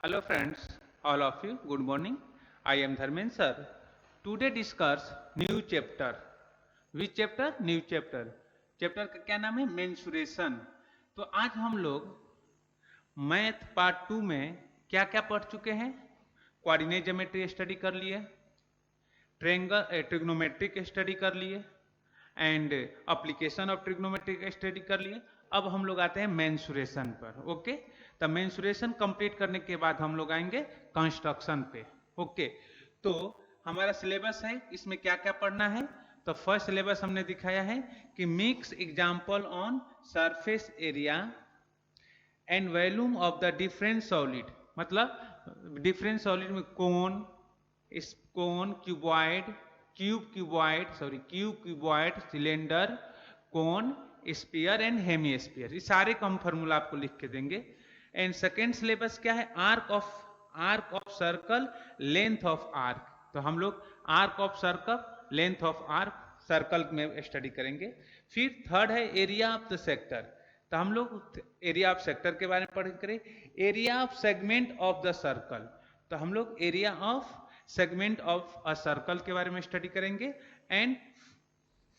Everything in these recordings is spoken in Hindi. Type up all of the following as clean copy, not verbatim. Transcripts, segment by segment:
Hello friends, all of you, good morning. I am Dharmen sir. Today discuss new chapter. Which chapter? New chapter. Chapter का क्या नाम है? मेंसुरेशन. तो आज हम लोग मैथ पार्ट 2 में क्या क्या पढ़ चुके हैं? कोऑर्डिनेट ज्योमेट्री स्टडी कर लिए, ट्रिग्नोमेट्रिक स्टडी कर लिए and application of trigonometric study कर लिए. अब हम लोग आते हैं मेंसुरेशन पर. ओके, तो मेंसुरेशन कंप्लीट करने के बाद हम लोग आएंगे कंस्ट्रक्शन पे. ओके, तो हमारा सिलेबस है, इसमें क्या क्या पढ़ना है. तो फर्स्ट सिलेबस हमने दिखाया है कि mix example on surface area and volume of the different solid. मतलब डिफरेंट सॉलिड में cone, cuboid, cuboid, cylinder, cone, sphere and hemisphere. ये सारे का हम फॉर्मूला आपको लिख के देंगे. एंड सेकेंड सिलेबस क्या है? Arc of circle, length of arc. तो हम लोग arc of circle, length of arc, circle में स्टडी करेंगे. फिर थर्ड है एरिया ऑफ द सेक्टर. तो हम लोग एरिया ऑफ सेक्टर के बारे में पढ़ करें. Area of segment of the circle. तो हम लोग area of segment of a circle के बारे में स्टडी करेंगे. And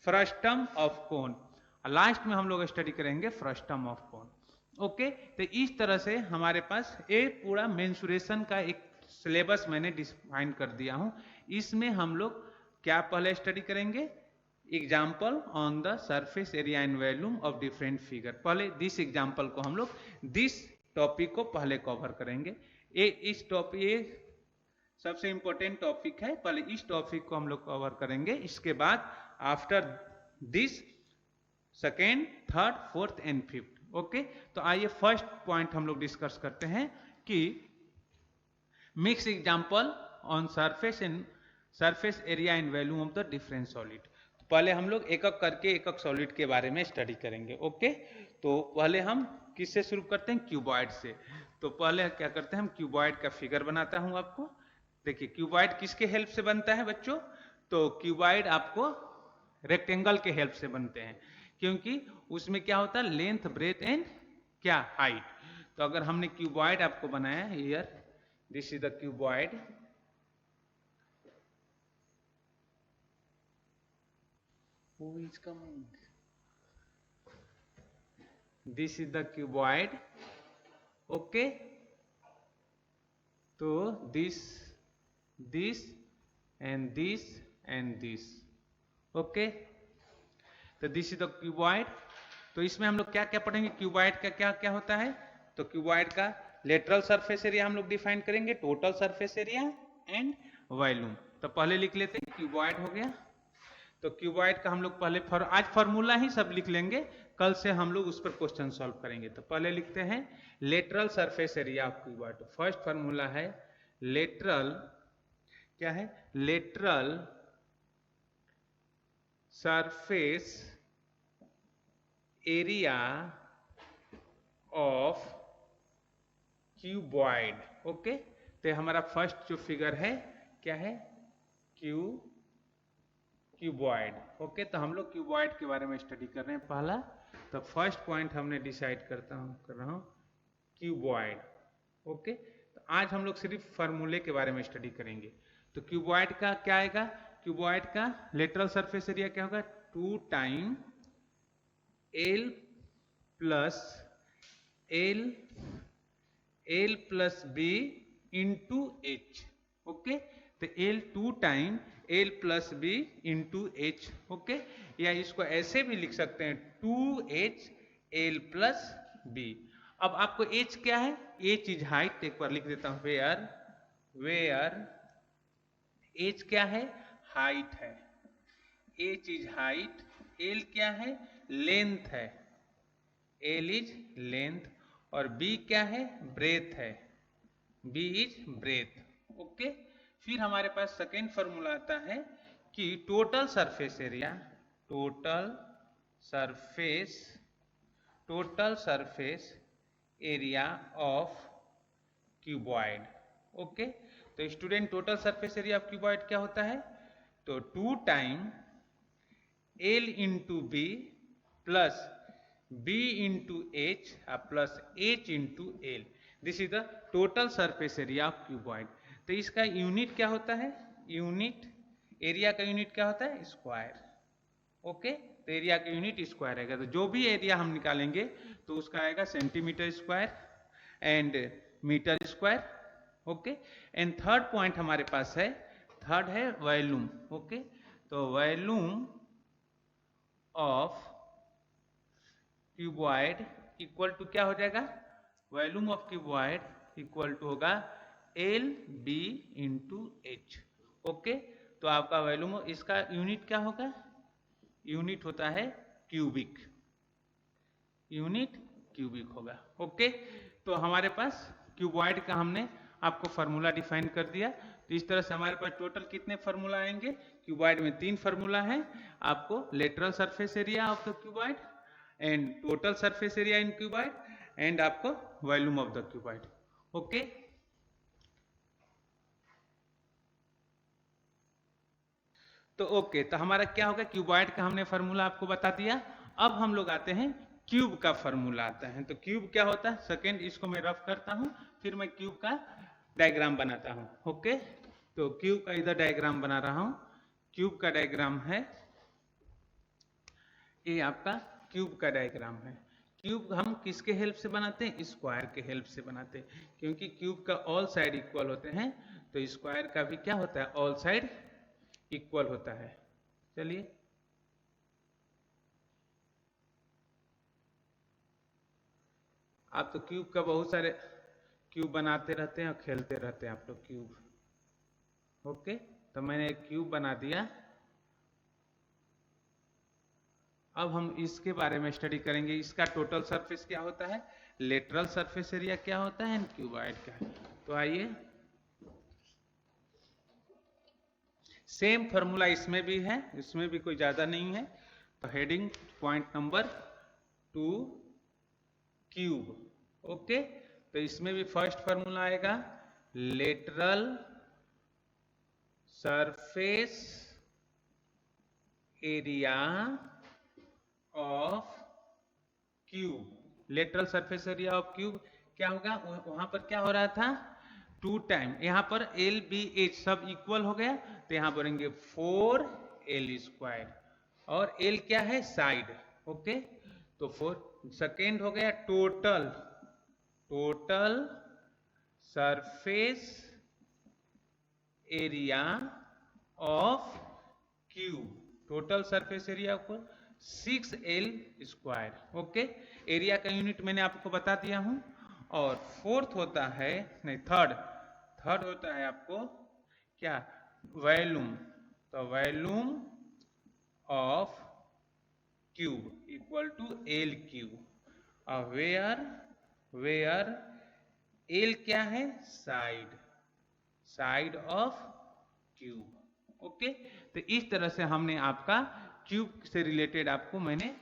frustum of cone. Last में हम लोग स्टडी करेंगे फ्रस्टम ऑफ कोन. ओके, तो इस तरह से हमारे पास एक पूरा मेंसुरेशन का एक सिलेबस मैंने डिफाइन कर दिया हूं. इसमें हम लोग क्या पहले स्टडी करेंगे? Example on the surface area and volume of different figure. पहले दिस एग्जाम्पल को हम लोग दिस टॉपिक को पहले कवर करेंगे. इस टॉपिक सबसे इंपॉर्टेंट टॉपिक है. पहले इस टॉपिक को हम लोग कवर करेंगे. इसके बाद after this second, third, fourth and fifth. Okay, तो आइए फर्स्ट पॉइंट हम लोग डिस्कस करते हैं कि mix example on surface area and volume of the different solid. तो पहले हम लोग एक एक करके एक एक सॉलिड के बारे में स्टडी करेंगे. ओके, तो पहले हम किससे शुरू करते हैं? क्यूबॉइड से. तो पहले क्या करते हैं, हम क्यूबॉइड का फिगर बनाता हूं आपको. देखिए क्यूबॉइड किसके हेल्प से बनता है बच्चों? तो क्यूबॉइड आपको रेक्टेंगल के हेल्प से बनते हैं, क्योंकि उसमें क्या होता है? लेंथ, ब्रेथ एंड क्या? हाइट. तो अगर हमने क्यूबॉइड आपको बनाया here, this is the cuboid. Who is coming? This is the cuboid. Okay, तो this and this and this. Okay, तो दिस इज द क्यूबॉइड. तो इसमें हम लोग क्या क्या पढ़ेंगे? क्यूबॉइड का क्या क्या होता है? तो क्यूबॉइड का लेटरल सरफेस एरिया हम लोग डिफाइन करेंगे, total surface area and volume. तो पहले लिख लेते हैं, क्यूबॉइड हो गया. तो क्यूबॉइड का हम लोग पहले आज फॉर्मूला ही सब लिख लेंगे, कल से हम लोग उस पर क्वेश्चन सॉल्व करेंगे. तो पहले लिखते हैं lateral surface area of cuboid. तो फर्स्ट फॉर्मूला है लेटरल, क्या है? Lateral surface area of cuboid. Okay, तो हमारा फर्स्ट जो फिगर है क्या है? क्यूबॉइड. ओके, तो हम लोग क्यूबॉइड के बारे में स्टडी कर रहे हैं पहला. तो फर्स्ट पॉइंट हमने डिसाइड कर रहा हूं क्यूबॉइड. ओके, तो आज हम लोग सिर्फ फॉर्मूले के बारे में स्टडी करेंगे. तो क्यूबॉइड का क्या आएगा? क्यूबॉइड का लेटरल सरफेस एरिया क्या होगा? 2 time L plus B into H. Okay, तो L 2 time L plus B into H. Okay, या इसको ऐसे भी लिख सकते हैं 2h एल प्लस बी. अब आपको एच क्या है? H is height. एक बार लिख देता हूं, वेयर एच क्या है? हाइट है. H is height. एल क्या है? लेंथ है. L is length. और बी क्या है? ब्रेथ है. B is breath. ओके, फिर हमारे पास सेकेंड फॉर्मूला आता है कि total surface area of cuboid. Okay, तो student total surface area of cuboid क्या होता है? तो 2 time L into B plus B into H plus H into L. This is the total surface area of cuboid. तो इसका यूनिट क्या होता है, यूनिट एरिया का यूनिट क्या होता है, स्क्वायर। ओके, तो एरिया का यूनिट स्क्वायर आएगा। तो जो भी एरिया हम निकालेंगे तो उसका आएगा centimetre square and metre square. Okay, and third point हमारे पास है, थर्ड है वॉल्यूम। ओके, तो volume of cuboid equal to क्या हो जाएगा, volume of cuboid equal to होगा L B into H. Okay, तो आपका वॉल्यूम, इसका यूनिट क्या होगा, यूनिट होता है क्यूबिक, यूनिट क्यूबिक होगा। ओके, तो हमारे पास क्यूबॉइड का हमने आपको फार्मूला डिफाइन कर दिया। तो इस तरह से हमारे पास टोटल कितने फार्मूला आएंगे, क्यूबॉइड में 3 फार्मूला है आपको, lateral surface area of the cuboid and total surface area in cuboid and आपको volume of the cuboid. Okay, तो ओके, तो हमारा क्या होगा, क्यूबॉइड का हमने फार्मूला आपको बता दिया। अब हम लोग आते हैं क्यूब का फार्मूला आता है। तो क्यूब क्या होता है, सेकेंड इसको मैं रफ करता हूं, फिर मैं क्यूब का डायग्राम बनाता हूं। ओके, तो क्यूब का इधर डायग्राम बना रहा हूं। क्यूब का डायग्राम है, ये आपका क्यूब का डायग्राम है। क्यूब हम किसके हेल्प से बनाते हैं, स्क्वायर के हेल्प से बनाते हैं, क्योंकि क्यूब का ऑल साइड इक्वल होते हैं। तो स्क्वायर का भी क्या होता है, ऑल साइड इक्वल होता है। चलिए, आप तो क्यूब का बहुत सारे क्यूब बनाते रहते हैं और खेलते रहते हैं आप लोग क्यूब। ओके, तो मैंने एक क्यूब बना दिया। अब हम इसके बारे में स्टडी करेंगे, इसका टोटल सरफेस क्या होता है, लेटरल सरफेस एरिया क्या होता है, क्यूबॉइड का। तो आइए, सेम फॉर्मूला इसमें भी है, इसमें भी कोई ज्यादा नहीं है। तो heading point number 2 cube. Okay, तो इसमें भी फर्स्ट फॉर्मूला आएगा, lateral surface area of cube. Lateral surface area of cube क्या होगा, वहां पर क्या हो रहा था, 2 टाइम, यहां पर एल बी एच सब इक्वल हो गया, तो यहां बोलेंगे 4 एल स्क्वायर, और एल क्या है, साइड। ओके, तो 4, सेकेंड हो गया total, total surface area of cube, total surface area को 6L स्क्वायर। ओके, एरिया का यूनिट मैंने आपको बता दिया हूं। और फोर्थ होता है, नहीं थर्ड, थर्ड होता है आपको क्या, वॉल्यूम। तो volume of cube equal to L cube, where where L क्या है, side, side of cube. Okay, तो इस तरह से हमने आपका क्यूब से रिलेटेड आपको मैंने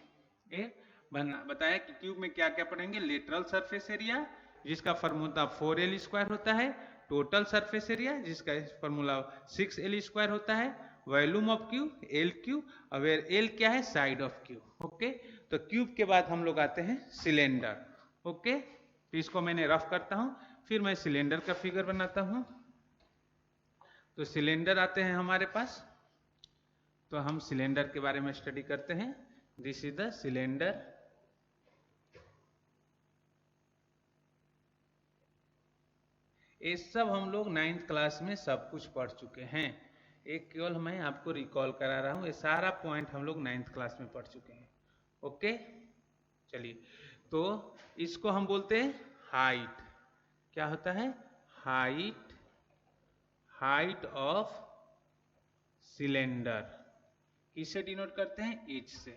बताया कि क्यूब में क्या क्या पढ़ेंगे, लेटरल सरफेस एरिया जिसका फॉर्मूला 4L स्क्वायर होता है, टोटल सरफेस एरिया जिसका फॉर्मूला 6L स्क्वायर होता है, volume of cube L cube, और एल क्या है, साइड ऑफ क्यूब। ओके, तो क्यूब के बाद हम लोग आते हैं सिलेंडर। ओके, तो इसको मैंने रफ करता हूं, फिर मैं सिलेंडर का फिगर बनाता हूं। तो सिलेंडर आते हैं हमारे पास, तो हम सिलेंडर के बारे में स्टडी करते हैं। This is the cylinder. ये सब हम लोग 9th क्लास में सब कुछ पढ़ चुके हैं, एक केवल मैं आपको रिकॉल करा रहा हूं, ये सारा पॉइंट हम लोग 9th क्लास में पढ़ चुके हैं। ओके, चलिए, तो इसको हम बोलते हैं हाइट। क्या होता है, हाइट, हाइट ऑफ सिलेंडर किससे डिनोट करते हैं, एच से।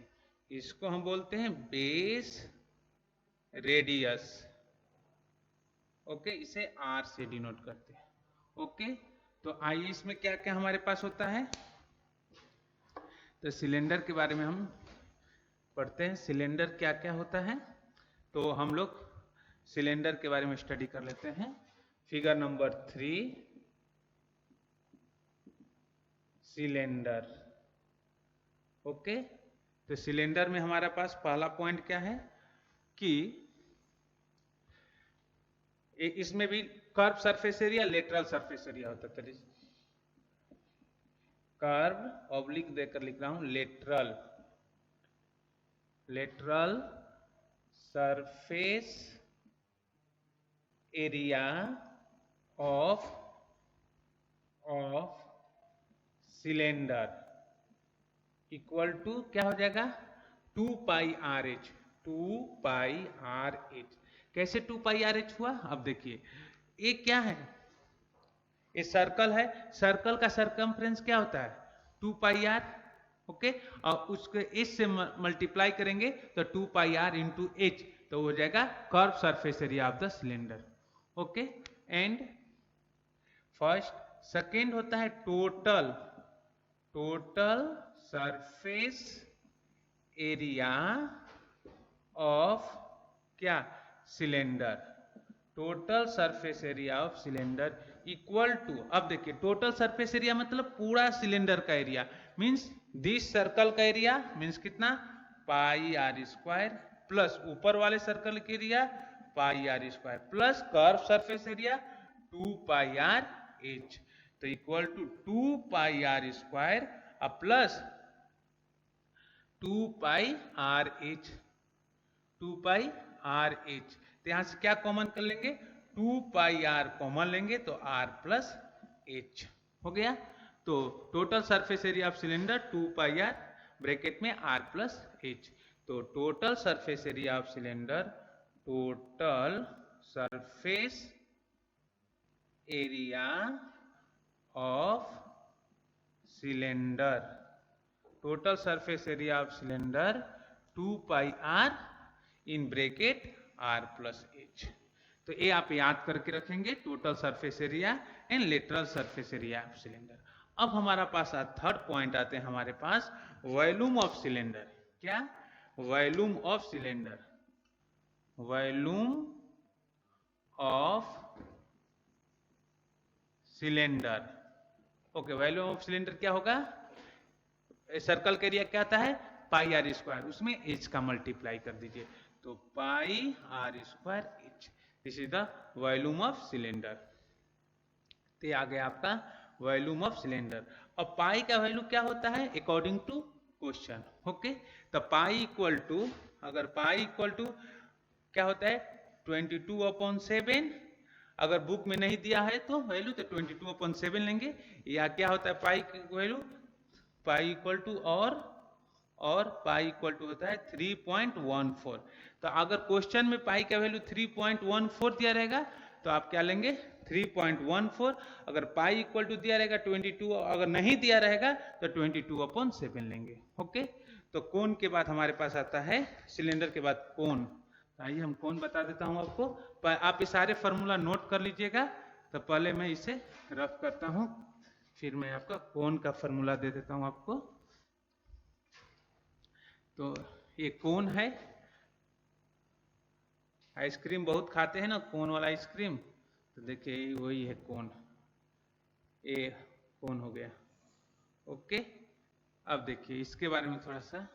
इसको हम बोलते हैं बेस रेडियस। ओके, इसे आर से डिनोट करते हैं। ओके, तो आइए इसमें क्या क्या हमारे पास होता है, तो सिलेंडर के बारे में हम पढ़ते हैं, सिलेंडर क्या क्या होता है। तो हम लोग सिलेंडर के बारे में स्टडी कर लेते हैं। Figure number 3, cylinder. ओके, तो सिलेंडर में हमारे पास पहला पॉइंट क्या है कि इसमें भी curve surface area, lateral surface area होता है। चलिए कर्व ऑब्लिक देकर लिख रहा हूं, lateral surface area of cylinder equal to क्या हो जाएगा, 2 pi R H. 2 pi R H. कैसे 2 पाई आर एच हुआ, अब देखिए ये क्या है, ये सर्कल है, सर्कल का सरकमफ्रेंस क्या होता है 2 पाई आर। ओके, और उसके एच से मल्टीप्लाई करेंगे तो 2 पाई आर इंटू एच, तो हो जाएगा curve surface area of the cylinder. Okay, and first, second होता है टोटल सरफेस एरिया ऑफ क्या, cylinder. Total surface area of cylinder equal to, अब देखिए टोटल सरफेस एरिया मतलब पूरा सिलेंडर का एरिया, मींस दिस सर्कल का एरिया मींस कितना, पाई आर स्क्वायर, प्लस ऊपर वाले सर्कल का area pi R square, plus curve surface area 2 pi R H, तो equal to 2 pi R square plus 2 pi R H, 2 pi R H. तो यहां से क्या कॉमन कर लेंगे, 2 पाई आर कॉमन लेंगे तो आर प्लस एच हो गया। तो total surface area of cylinder 2 pi R bracket में आर प्लस एच। तो total surface area of cylinder, total surface area of cylinder, total surface area of cylinder 2 pi R in bracket R plus H. तो ये आप याद करके रखेंगे, total surface area and lateral surface area of cylinder. अब हमारा पास थर्ड पॉइंट आते हैं हमारे पास, वॉल्यूम ऑफ सिलेंडर। क्या, volume of cylinder, volume of cylinder. Okay, volume of cylinder क्या होगा, सर्कल का एरिया क्या आता है पाई आर स्क्वायर, उसमें एच का मल्टीप्लाई कर दीजिए, तो pi R square H, this is the volume of cylinder. तो आ गया आपका वॉल्यूम ऑफ सिलेंडर। अब पाई का वैल्यू क्या होता है अकॉर्डिंग टू क्वेश्चन। ओके, तो पाई इक्वल टू, अगर पाई इक्वल टू क्या होता है 22/7, अगर बुक में नहीं दिया है तो वैल्यू तो 22/7 लेंगे, या क्या होता है पाई की वैल्यू, पाई इक्वल टू और पाई इक्वल टू होता है 3.14। तो अगर क्वेश्चन में पाई का वैल्यू 3.14 दिया रहेगा तो आप क्या लेंगे 3.14, अगर पाई इक्वल टू दिया रहेगा 22, अगर नहीं दिया रहेगा तो 22/7 लेंगे। ओके, तो कोण के बाद हमारे पास आता है, सिलेंडर के बाद कोण। आइए हम कोण बता देता हूं आपको, आप ये सारे फॉर्मूला नोट कर लीजिएगा। तो पहले मैं इसे रफ करता हूं, फिर मैं आपका कोण का फॉर्मूला दे देता हूं आपको। तो ये कोण है, आइसक्रीम बहुत खाते हैं ना कोण वाला आइसक्रीम, तो देखिए वही है कोण, ये कोण हो गया। ओके, अब देखिए इसके बारे में थोड़ा सा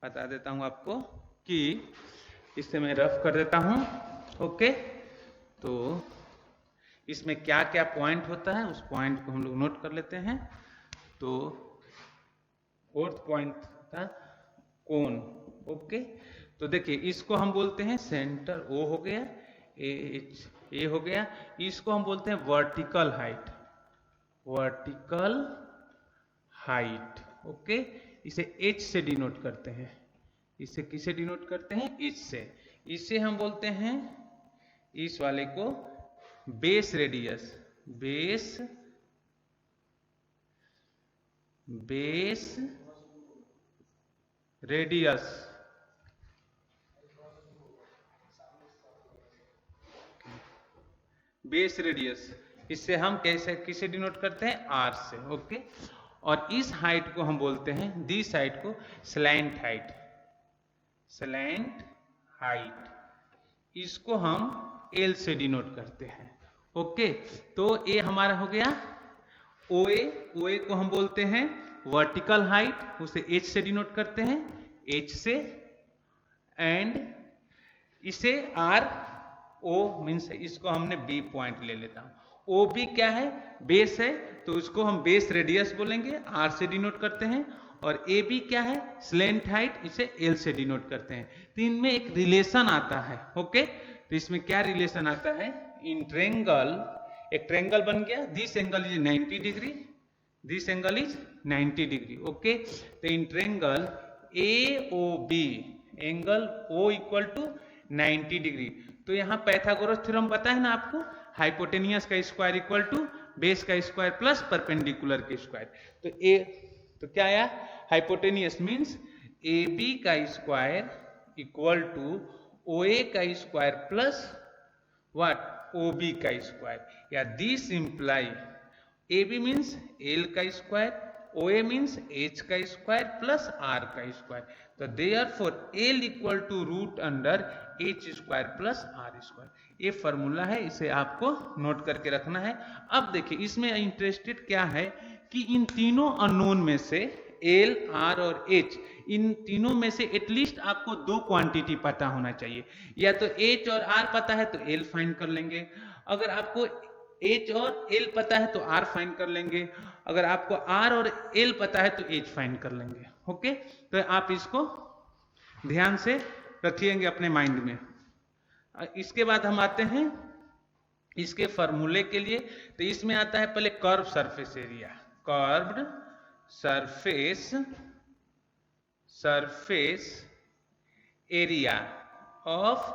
बता देता हूं आपको, कि इससे मैं रफ कर देता हूं। ओके, तो इसमें क्या क्या पॉइंट होता है उस पॉइंट को हम लोग नोट कर लेते हैं। तो फोर्थ पॉइंट था कोण। ओके, तो देखिए इसको हम बोलते हैं सेंटर, ओ हो गया, एच ए हो गया, इसको हम बोलते हैं vertical height, vertical height. Okay, इसे एच से डिनोट करते हैं, इसे किसे डिनोट करते हैं, एच से। इसे हम बोलते हैं इस वाले को base radius, base radius, base radius, इससे हम कैसे किसे डिनोट करते हैं, आर से। ओके, और इस हाइट को हम बोलते हैं, दिस हाइट को स्लैंट हाइट, स्लैंट हाइट, इसको हम एल से डिनोट करते हैं। ओके, तो ये हमारा हो गया ओए, ओए को हम बोलते हैं वर्टिकल हाइट, उसे एच से डिनोट करते हैं, एच से, एंड इसे आर ओ मीन्स इसको हमने बी पॉइंट ले लेता हूं। ओ बी क्या है, बेस है, तो इसको हम बेस रेडियस बोलेंगे, आर से डिनोट करते हैं। और ए बी क्या है, स्लेंट हाइट, इसे एल से डिनोट करते हैं। तो इनमें एक रिलेशन आता है। ओके, तो इसमें क्या रिलेशन आता है, इन ट्रेंगल, एक ट्रेंगल बन गया, this angle is 90 degree, this angle is 90 degree. Okay, तो in triangle A O B angle O equal to 90 degree. तो यहाँ पाइथागोरस थ्योरम पता है ना आपको, हाइपोटेनियस का स्क्वायर इक्वल टू बेस का स्क्वायर प्लस परपेंडिकुलर के स्क्वायर। तो ए, तो क्या आया, हाइपोटेनियस मीन्स ए बी का square equal to O A का square plus what, O B का स्क्वायर, या this imply A B means L का square, O A means H का स्क्वायर प्लस आर का स्क्वायर। तो therefore L equal to root under H square plus R square. ये फॉर्मूला है, इसे आपको नोट करके रखना है। अब देखिए इसमें इंटरेस्टेड क्या है कि इन तीनों अननोन में से एल, आर और एच, इन तीनों में से एटलीस्ट आपको दो क्वांटिटी पता होना चाहिए। या तो एच और आर पता है तो एल फाइंड कर लेंगे, अगर आपको एच और एल पता है तो आर फाइंड कर लेंगे, अगर आपको आर और एल पता है तो एच फाइंड कर लेंगे। ओके, तो आप इसको ध्यान से रखिएंगे अपने माइंड में। इसके बाद हम आते हैं इसके फॉर्मूले के लिए। तो इसमें आता है पहले curve surface area, curved surface area of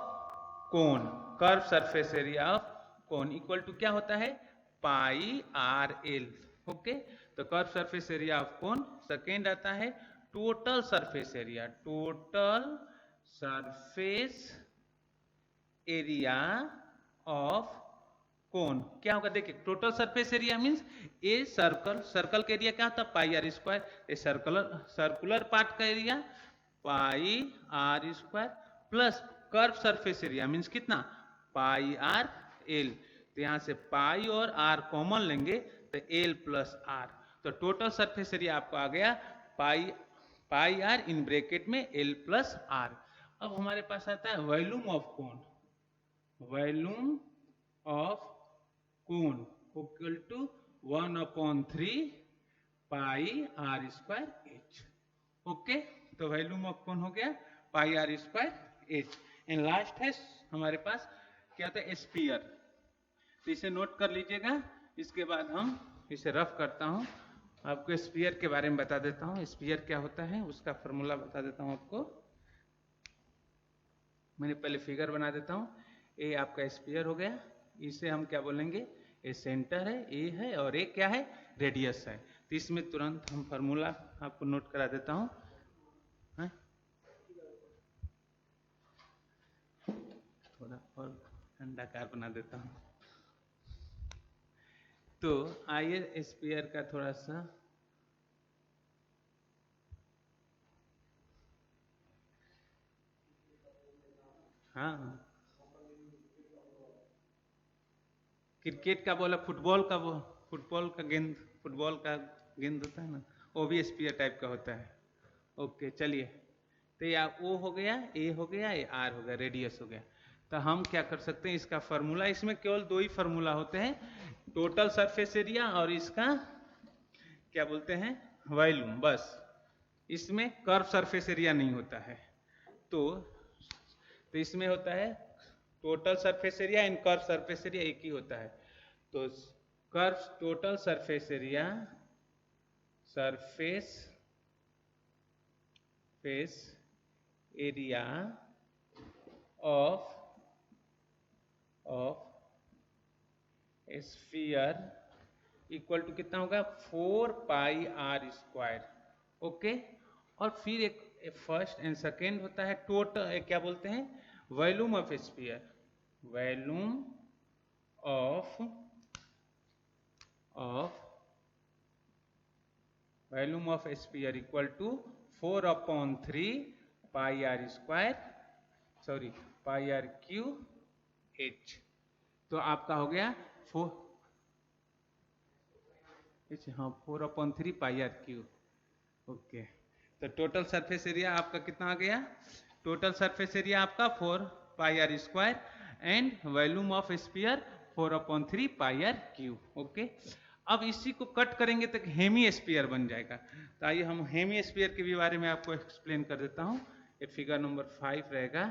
cone, curve surface area of cone equal to क्या होता है, पाई आर एल। ओके, तो curve surface area of cone. Second आता है total surface area, total surface area of cone क्या होगा, देखिए total surface area means a circle, circle का एरिया क्या होता है, pi R square, a circular part का area pi R square plus curve surface area means कितना, पाई आर एल। तो यहां से पाई और आर कॉमन लेंगे तो एल प्लस आर, तो टोटल सरफेस एरिया आपको आ गया पाई आर इन ब्रैकेट में एल प्लस आर। अब हमारे पास आता है volume of cone, volume of cone equal to 1/3 pi R square H. Okay, तो वॉल्यूम ऑफ कोन हो गया pi R square H. And last है हमारे पास क्या होता है, स्फीयर। तो इसे नोट कर लीजिएगा, इसके बाद हम इसे रफ करता हूं, आपको स्फीयर के बारे में बता देता हूं। स्फीयर क्या होता है उसका फॉर्मूला बता देता हूं आपको। मैंने पहले फिगर बना देता हूं। ए आपका स्फीयर हो गया, इसे हम क्या बोलेंगे, ए सेंटर है, ए है, और ए क्या है, रेडियस है। तो इसमें तुरंत हम फॉर्मूला आपको नोट करा देता हूं। थोड़ा और अंडाकार बना देता हूं। तो आइए स्फीयर का थोड़ा सा हाँ, क्रिकेट का बोला, फुटबॉल का गेंद, फुटबॉल का गेंद होता है ना, वो भी स्फीयर टाइप का होता है। ओके चलिए, तो या ओ हो गया, ए हो गया, ये आर हो गया, रेडियस हो गया। तो हम क्या कर सकते हैं, इसका फॉर्मूला, इसमें केवल दो ही फॉर्मूला होते हैं, टोटल सरफेस एरिया और इसका क्या बोलते हैं, वॉल्यूम, बस। इसमें कर्व सरफेस एरिया नहीं होता है। तो इसमें होता है total surface area and curve surface area एक ही होता है। तो curve total surface area, surface area of sphere equal to कितना होगा, 4 पाई आर स्क्वायर। ओके, और फिर एक फर्स्ट एंड सेकेंड होता है टोटल, क्या बोलते हैं, volume of sphere, volume of sphere equal to 4/3 pi R square, sorry pi R cube H. तो आपका हो गया 4/3 पाई आर क्यू। ओके, तो टोटल सरफेस एरिया आपका कितना आ गया, टोटल सरफेस एरिया आपका 4 pi R square and volume of sphere 4/3 pi R cube. Okay, अब इसी को कट करेंगे तो हेमी स्फीयर बन जाएगा। तो आइए हम हेमी स्फीयर के भी बारे में आपको एक्सप्लेन कर देता हूं। ये फिगर नंबर 5 रहेगा,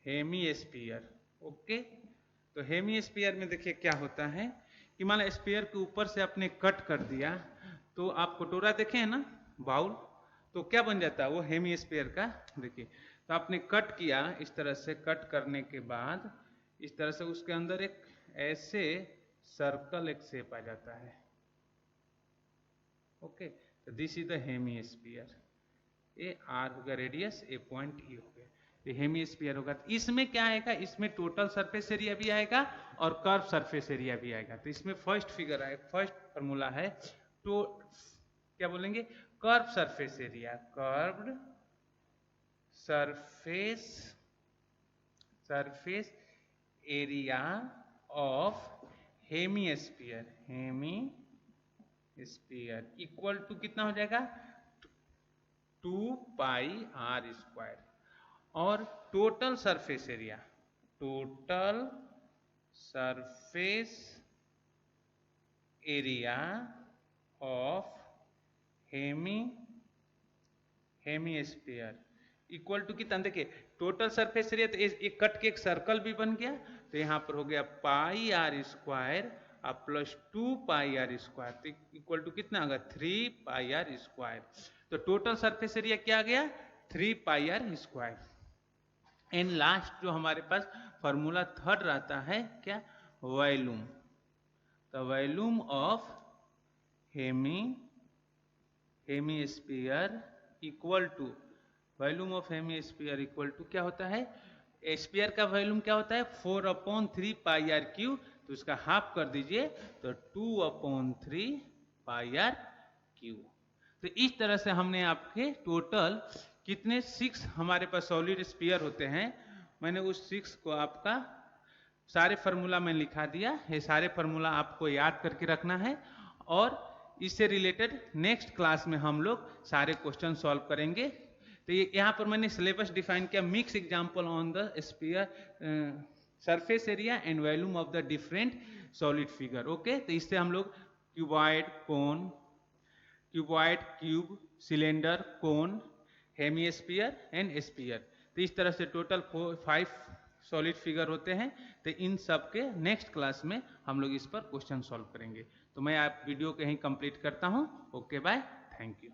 हेमी स्फीयर। ओके, तो हेमी स्फीयर में देखिए क्या होता है कि मान लो स्फीयर के ऊपर से आपने कट कर दिया, तो आप कटोरा देखे हैं ना, बाउल, तो क्या बन जाता है वो हेमी स्फीयर का। देखिए, तो आपने कट किया, इस तरह से कट करने के बाद इस तरह से उसके अंदर एक ऐसे सर्कल एक शेप आ जाता है। ओके, तो this is the hemisphere. A R हो गया रेडियस, ए पॉइंट ई हो गया, ये हेमी स्फीयर होगा। तो इसमें क्या आएगा, इसमें टोटल सरफेस एरिया भी आएगा और कर्व सरफेस एरिया भी आएगा। तो इसमें फर्स्ट फिगर है, फर्स्ट फॉर्मूला है, तो क्या बोलेंगे, curve surface area, curved surface area of hemisphere equal to कितना हो जाएगा, 2 पाई आर स्क्वायर। और total surface area of hemisphere equal to कितना, देखिए टोटल सरफेस एरिया, तो एक कट के एक सर्कल भी बन गया, तो यहां पर हो गया pi R square plus 2 pi R square, तो इक्वल टू कितना होगा, 3 पाई आर स्क्वायर। तो टोटल सरफेस एरिया क्या आ गया, 3 pi R square. And last जो हमारे पास फॉर्मूला थर्ड रहता है क्या, वॉल्यूम। तो volume of hemisphere equal to, volume of hemisphere equal to क्या होता है, स्फीयर का वॉल्यूम क्या होता है 4/3 पाई आर क्यूब, तो उसका हाफ कर दीजिए तो 2/3 पाई आर क्यूब। तो इस तरह से हमने आपके टोटल कितने 6 हमारे पास सॉलिड स्फीयर होते हैं, मैंने उस 6 को आपका सारे फार्मूला में लिखा दिया। ये सारे फार्मूला आपको याद करके रखना है और इससे रिलेटेड नेक्स्ट क्लास में हम लोग सारे क्वेश्चन सॉल्व करेंगे। तो ये यहाँ पर मैंने सिलेबस डिफाइन किया, mix example on the sphere surface area and volume of the different solid figure. Okay, तो इससे हम लोग cuboid, cone, cube, cylinder, cone, hemisphere and sphere, तो इस तरह से टोटल 5 सॉलिड फिगर होते हैं। तो इन सब के नेक्स्ट क्लास में हम लोग इस पर क्वेश्चन सॉल्व करेंगे। तो मैं आप वीडियो को यहीं कंप्लीट करता हूं। Okay, bye, thank you.